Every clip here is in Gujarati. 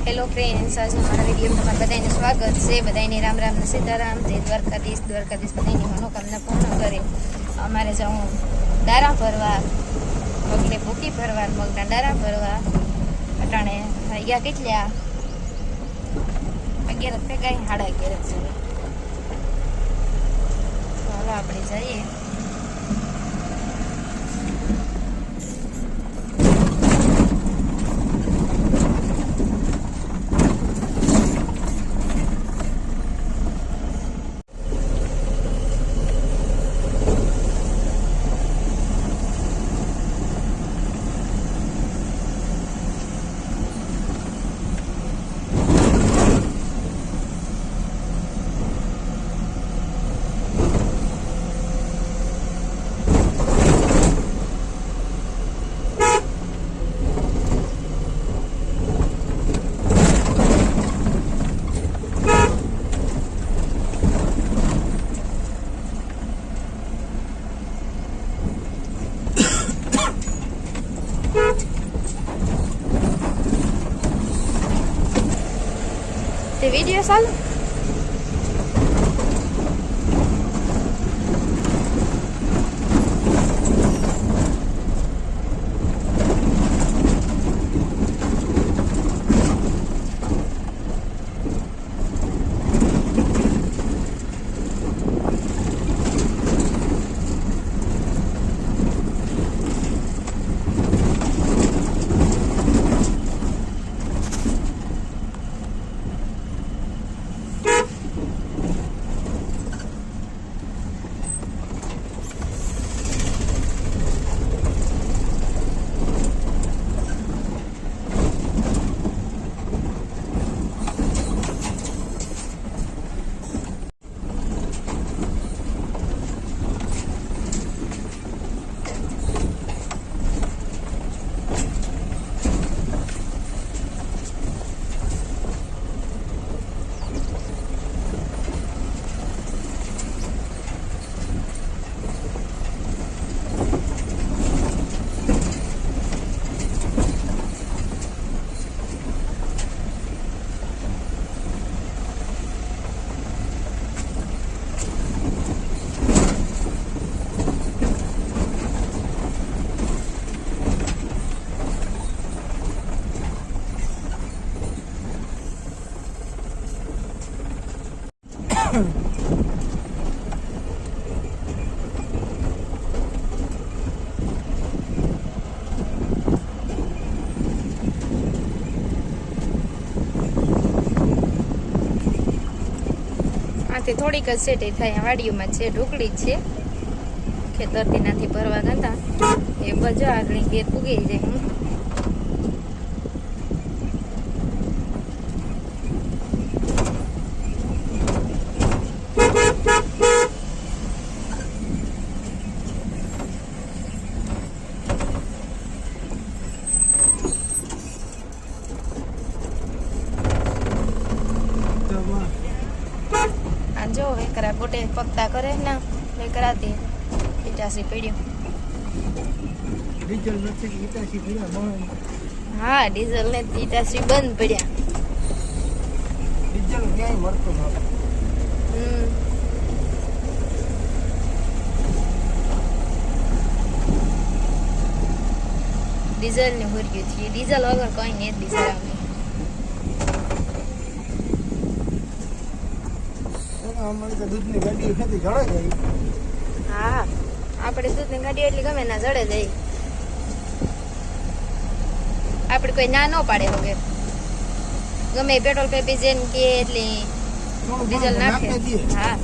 હેલો ફ્રેન્ડ્સ, આજના મારા વિડીયોમાં તમારા બધાને સ્વાગત છે. બધાને રામ રામ ને સીતારામ. જય દ્વારકાધીશ. દ્વારકાધીશ બધાની મનોકામના પૂર્ણ કરે. અમારે જાઉં દારા ભરવા, મગને ભૂકી ભરવા, મગના દારા ભરવા. અટાણે ગયા કેટલા 11 ભેગા 11:30 છે. તો હાલો આપણે જઈએ. તે વિડીયો ચાલુ થોડીક જ સેટ થાય. વાડીઓમાં છે, ઢોકળી જ છે. ખેતરથી નાથી ભરવા ગતા એ બજા આગળ ઘેર પૂગી જાય. જો વેકરા ગોટે પકતા કરે ના વેકરાતી 85 પડ્યું. ડીઝલ નથી 85 પડ્યા. હા, ડીઝલ ને 85 બંધ પડ્યા. ડીઝલ ક્યાંય મળતું નથી. ડીઝલ ને ભર્યું છે. ડીઝલ વગર કઈ નહીં. ડીઝલ આવે દૂધની ગાડી જડે જાય. હા, આપણે દૂધની ગાડી એટલી ગમે ના જડે જાય. આપણે કોઈ ના ન પાડે વગર ગમે પેટ્રોલ પેપી જેન કે એટલે ડીઝલ નાખે. હા,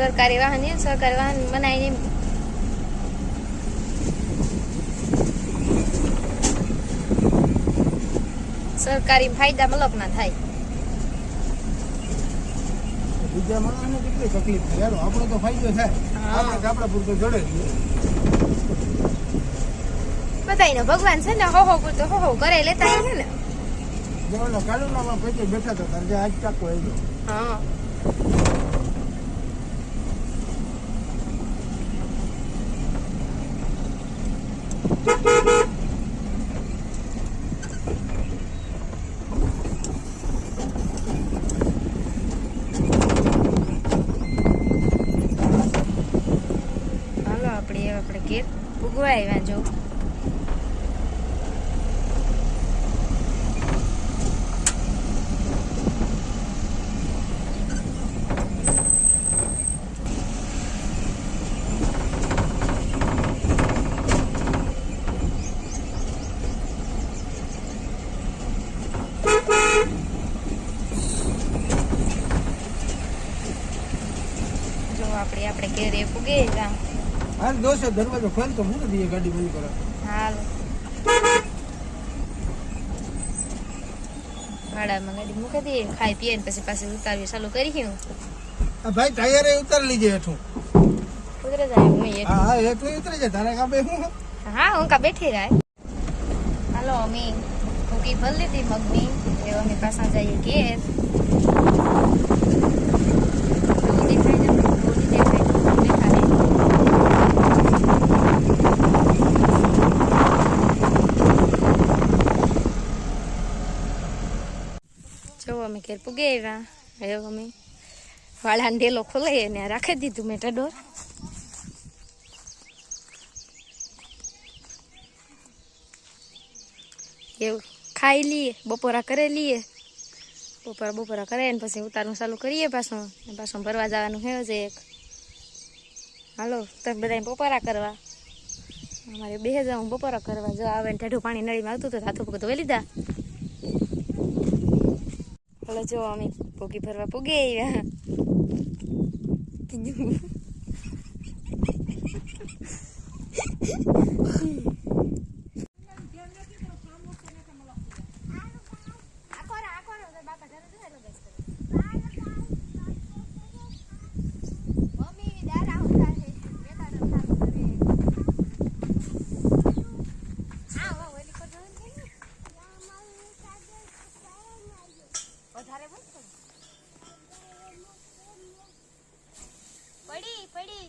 સરકારી વાહન બનાવી ને સરકારી ફાયદા મલક ના થાય. બીજા માણસને કેટલી તકલીફ થાય યાર. આપણો તો ફાયદો થાય. આપણે આપણા પૂરતો જડે બધાયનો ભગવાન છે ને. હો પૂરતો હો કરે લેતા છે ને. જવાનો કાલુનામાં પછી બેઠા હતા ત્યારે આજ ચાકો આવ્યો. હા, ઘેરે પૂગે જા હાલ દોસ્તો દરવાજો ખોલ તો મૂકી દઈએ ગાડી બંધ કરો. હાલ ભાડામાં ગાડી મૂકી દઈએ ખાઈ પીએ ને પછી પાછી ઉતારવી ચાલુ કરી હું આ ભાઈ ટાયરે ઉતાર લીજે હેઠું. ઉતરે જાય હું એક હા હા હેઠું ઉતરી જાય તારે કાપે હું હા હું કા બેઠી રાય હાલો અમે ભૂકી ભરી લીધી મગની એ અમે પાછા જઈએ ઘેર રોટી ખાઈ જાય રોટી દેખાય દેખાડે જો અમે ઘેર પૂગે આવ્યા હવે અમે વાળાને ઢેલો ખોલાઈએ ને રાખી દીધું મેં ટડોર એવું ખાઈ લઈએ બપોરા કરી લઈએ બપોરા કરે ને પછી ઉતારનું ચાલુ કરીએ પાછું ભરવા જવાનું હે છે એક હાલો તમે બધા બપોરા કરવા અમારે બે જાઉં બપોરા કરવા જો આવે ને ઠેઠું પાણી નળીમાં આવતું તો હાથું પગ ધોઈ લીધા હાલો જો અમે પોગી ભરવા પોગે આવ્યા પડી